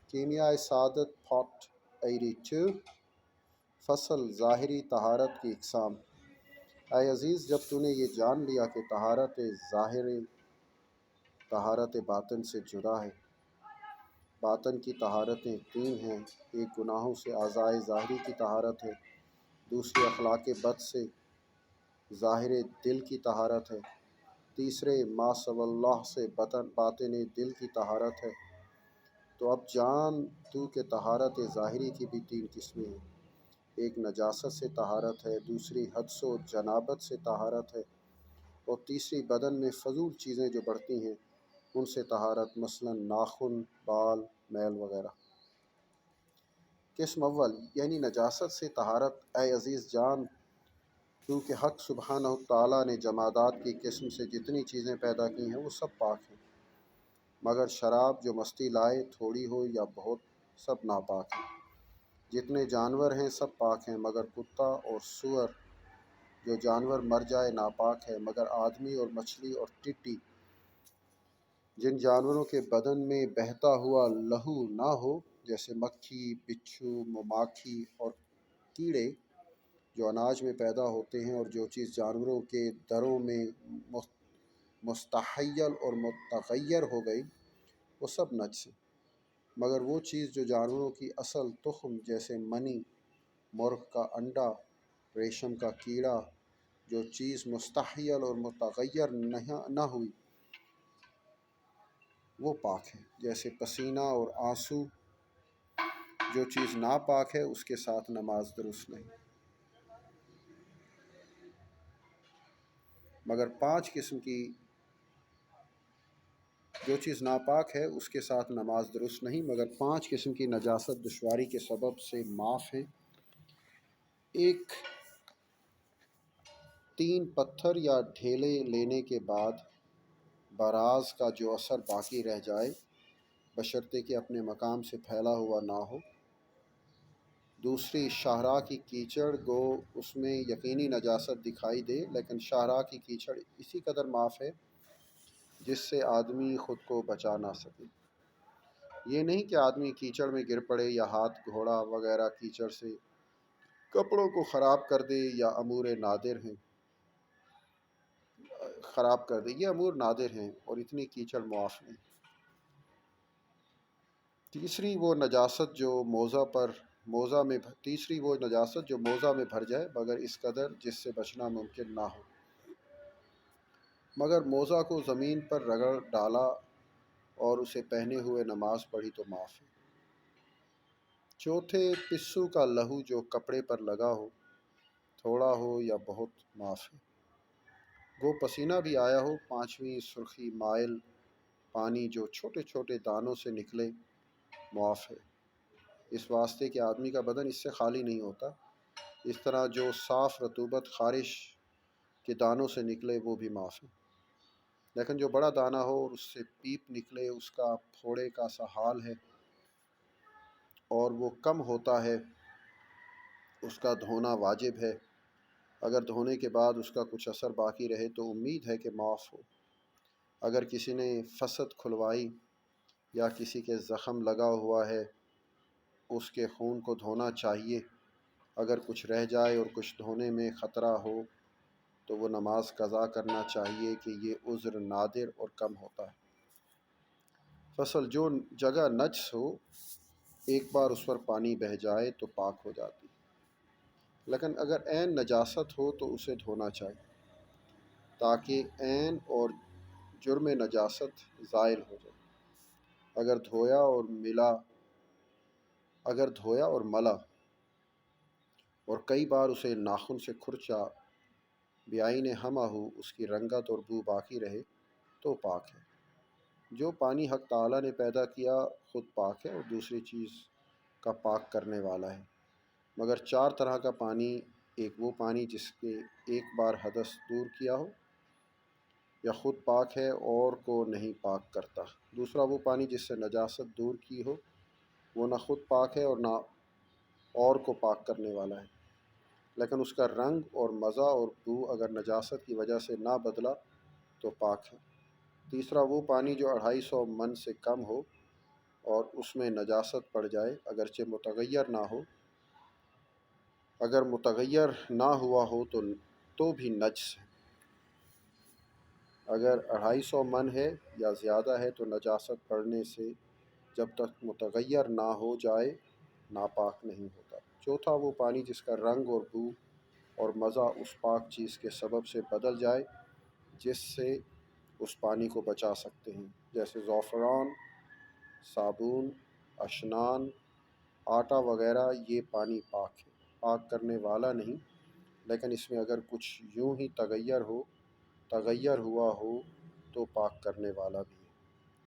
کیمیائے سعادت پارٹ 82 فصل ظاہری طہارت کی اقسام۔ اے عزیز، جب تو نے یہ جان لیا کہ طہارت ظاہر طہارت باطن سے جدا ہے۔ باطن کی طہارتیں تین ہیں، ایک گناہوں سے اعضائے ظاہری کی طہارت ہے، دوسری اخلاق بد سے ظاہر دل کی طہارت ہے، تیسرے ما سوى اللہ سے باطن دل کی طہارت ہے۔ تو اب جان تو کہ طہارت ظاہری کی بھی تین قسمیں ہیں، ایک نجاست سے طہارت ہے، دوسری حدث و جنابت سے طہارت ہے، اور تیسری بدن میں فضول چیزیں جو بڑھتی ہیں ان سے طہارت، مثلا ناخن، بال، میل وغیرہ۔ قسم اول یعنی نجاست سے طہارت۔ اے عزیز جان تو کہ حق سبحانہ تعالیٰ نے جمادات کی قسم سے جتنی چیزیں پیدا کی ہیں وہ سب پاک ہیں، مگر شراب جو مستی لائے، تھوڑی ہو یا بہت، سب ناپاک ہیں۔ جتنے جانور ہیں سب پاک ہیں، مگر کتا اور سور جو جانور مر جائے ناپاک ہے، مگر آدمی اور مچھلی اور ٹڈی جن جانوروں کے بدن میں بہتا ہوا لہو نہ ہو، جیسے مکھی، بچھو، مماکھی اور کیڑے جو اناج میں پیدا ہوتے ہیں، اور جو چیز جانوروں کے دروں میں مستحیل اور متغیر ہو گئی، وہ سب نجس ہیں، مگر وہ چیز جو جانوروں کی اصل تخم جیسے منی، مرغ کا انڈا، ریشم کا کیڑا، جو چیز مستحیل اور متغیر نہ ہوئی وہ پاک ہے، جیسے پسینہ اور آنسو۔ جو چیز ناپاک ہے اس کے ساتھ نماز درست نہیں، مگر پانچ قسم کی جو چیز ناپاک ہے اس کے ساتھ نماز درست نہیں، مگر پانچ قسم کی نجاست دشواری کے سبب سے معاف ہے۔ ایک، تین پتھر یا ڈھیلے لینے کے بعد براز کا جو اثر باقی رہ جائے، بشرطے کہ اپنے مقام سے پھیلا ہوا نہ ہو۔ دوسری، شاہراہ کی کیچڑ، گو اس میں یقینی نجاست دکھائی دے لیکن شاہراہ کی کیچڑ اسی قدر معاف ہے جس سے آدمی خود کو بچا نہ سکے۔ یہ نہیں کہ آدمی کیچڑ میں گر پڑے یا ہاتھ گھوڑا وغیرہ کیچڑ سے کپڑوں کو خراب کر دے، یا امور نادر ہیں خراب کر دے، یہ امور نادر ہیں اور اتنی کیچڑ معاف نہیں۔ تیسری وہ نجاست جو موضع میں بھر جائے، مگر اس قدر جس سے بچنا ممکن نہ ہو، مگر موضع کو زمین پر رگڑ ڈالا اور اسے پہنے ہوئے نماز پڑھی تو معاف ہے۔ چوتھے، پسو کا لہو جو کپڑے پر لگا ہو، تھوڑا ہو یا بہت، معاف ہے، گو پسینہ بھی آیا ہو۔ پانچویں، سرخی مائل پانی جو چھوٹے چھوٹے دانوں سے نکلے، معاف ہے، اس واسطے کہ آدمی کا بدن اس سے خالی نہیں ہوتا۔ اس طرح جو صاف رطوبت خارش کے دانوں سے نکلے وہ بھی معاف ہے، لیکن جو بڑا دانہ ہو اور اس سے پیپ نکلے، اس کا پھوڑے کا سا حال ہے اور وہ کم ہوتا ہے، اس کا دھونا واجب ہے۔ اگر دھونے کے بعد اس کا کچھ اثر باقی رہے تو امید ہے کہ معاف ہو۔ اگر کسی نے فسد کھلوائی یا کسی کے زخم لگا ہوا ہے، اس کے خون کو دھونا چاہیے۔ اگر کچھ رہ جائے اور کچھ دھونے میں خطرہ ہو تو وہ نماز قضا کرنا چاہیے کہ یہ عذر نادر اور کم ہوتا ہے۔ فصل، جو جگہ نجس ہو ایک بار اس پر پانی بہہ جائے تو پاک ہو جاتی، لیکن اگر عین نجاست ہو تو اسے دھونا چاہیے تاکہ عین اور جرم نجاست زائل ہو جائے۔ اگر دھویا اور ملا اور کئی بار اسے ناخن سے کھرچا، بعین ہمہ ہو، اس کی رنگت اور بو باقی رہے تو پاک ہے۔ جو پانی حق تعالیٰ نے پیدا کیا خود پاک ہے اور دوسری چیز کا پاک کرنے والا ہے، مگر چار طرح کا پانی: ایک وہ پانی جس کے ایک بار حدث دور کیا ہو یا خود پاک ہے اور کو نہیں پاک کرتا، دوسرا وہ پانی جس سے نجاست دور کی ہو، وہ نہ خود پاک ہے اور نہ اور کو پاک کرنے والا ہے، لیکن اس کا رنگ اور مزہ اور بو اگر نجاست کی وجہ سے نہ بدلا تو پاک ہے، تیسرا وہ پانی جو 250 من سے کم ہو اور اس میں نجاست پڑ جائے اگرچہ متغیر نہ ہو، اگر متغیر نہ ہوا ہو تو بھی نجس ہے۔ اگر 250 من ہے یا زیادہ ہے تو نجاست پڑنے سے جب تک متغیر نہ ہو جائے ناپاک نہیں ہوتا۔ چوتھا، وہ پانی جس کا رنگ اور بو اور مزہ اس پاک چیز کے سبب سے بدل جائے جس سے اس پانی کو بچا سکتے ہیں، جیسے زعفران، صابن، اشنان، آٹا وغیرہ۔ یہ پانی پاک ہے، پاک کرنے والا نہیں، لیکن اس میں اگر کچھ یوں ہی تغیر ہوا ہو تو پاک کرنے والا بھی۔